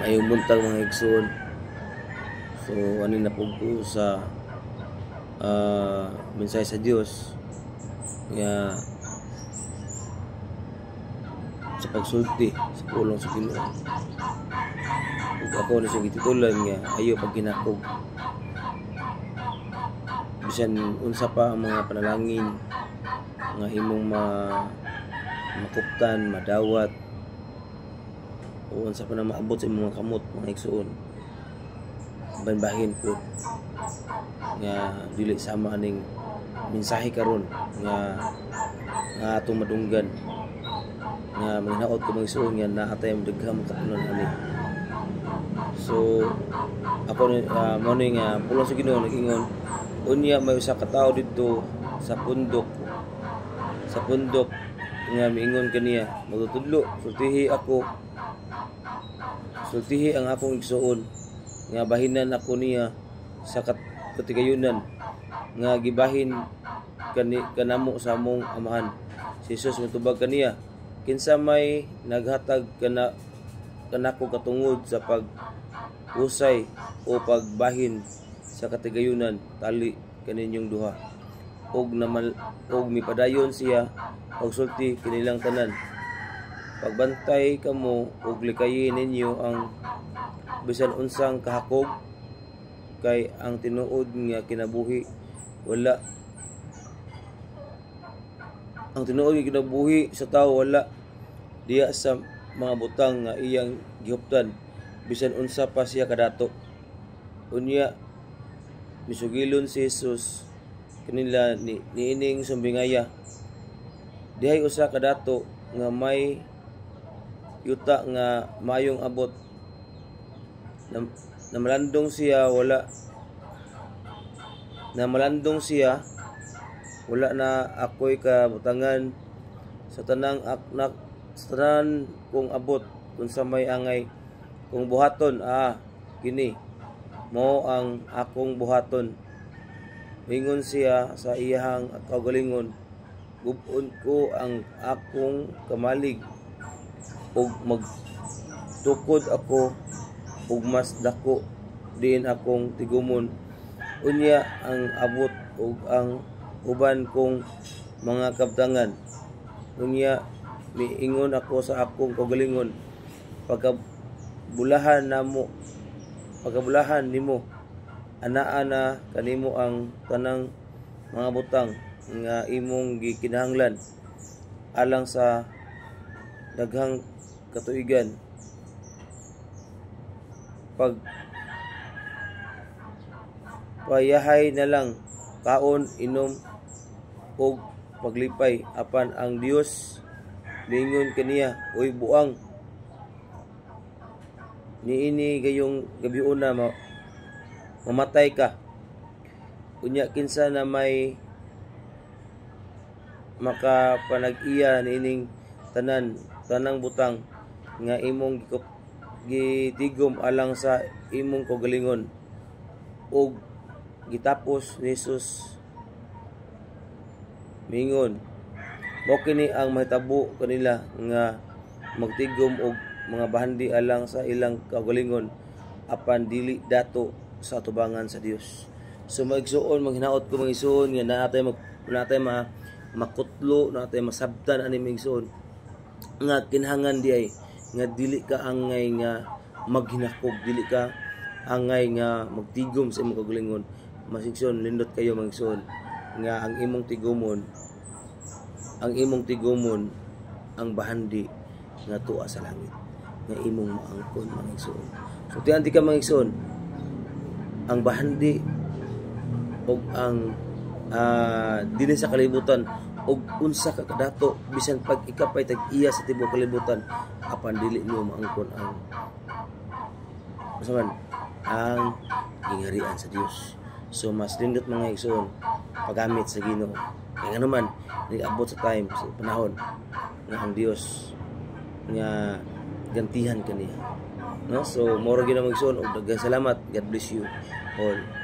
Ngayong buntag mga igsoon. So ano na po ko sa mensahe sa Dios nga sa pagsulti sa pulong sa Ginoo. Ug ako na siyang gititulan nga ayo pag ginakog. Bisan unsa pa ang mga panalangin nga imong makuptan, madawat, o unsa pa na maabot sa imong mga kamot mga igsoon. Banbahin po nga dili sama ning mensahe karon nga atong madunggan nga manghinaot ko mga igsoon nga naa tay daghang katunan ani. So ako mao ni nga pulong sa Ginoo nag-ingon unya may usa ka tawo didto sa pundok nga miingon kaniya magtudlo sultihi ang akong igsoon nga bahinan ako niya sa katigayunan nga gibahin kanamo sa among amahan. Si Jesus mitubag kaniya, kinsa may naghatag kanako katungod sa paghusay o pagbahin sa katigayunan, tali kaninyong duha. Og mipadayon siya pagsulti kinilang tanan. Pagbantay kamo og likayin ninyo ang bisan unsang kahakog, kay ang tinuod nga kinabuhi sa tawo wala diya sa mga butang nga iyang gihuptan bisan unsa pa siya kadato. Unya misugilon si Jesus kanila niining sumbingaya, dihay usa kadato nga may yuta nga mayong abot na malandong siya wala na ako'y kabutangan sa tanang kong abot kung sa may angay kung buhaton kini mo ang akong buhaton. Mingon siya sa iyahang kaugalingon, gubon ko ang akong kamalig ug magtukod ako ug mas dako diin akong tigumon. Unya ang abot ug ang uban kong mga kabtangan. Unya miingon ako sa akong kaugalingon, pagkabulahan nimo anaa na kanimo ang tanang mga butang nga imong gikinahanglan alang sa daghang katuigan. Payahay na lang kaon, inom og paglipay apan ang Dios lingon kaniya, uy buang niini gayong gabiuna mamatay ka. Unya kinsa na may makapanag-iya niining tanang butang nga imong gitigom alang sa imong kaugalingon. Og gitapos ni Jesus mingon, mao kini ang mahitabo kanila nga magtigom og mga bahandi alang sa ilang kaugalingon apan dili dato sa atubangan sa Dios. So maigsuon maghinaot ko mga igsoon nga natay makutlo, natay masabtan ani mga igsoon nga kinahanglan diay nga dili ka angay nga maghinakog, dili ka angay nga magtigom sa imong kaugalingon. Masigson lindot kayo mga igsoon nga ang imong tigumon ang bahandi nga tuwa sa langit nga imong maangkon mga igsoon. So tiyan ka mga igsoon, ang bahandi og ang dinhi sa kalibutan og unsa ka kadato bisan pag ikapay tag-iya sa tibuok kalibutan apan dili mo maangkon ang gingarian sa Dios. So mas lindot mga igsoon paggamit sa Ginoo. Kaya nga naman nag-abot sa time sa panahon nga ang Dios nga gantihan kaniya. No? So moro gyud mga igsoon og daghang salamat. God bless you all.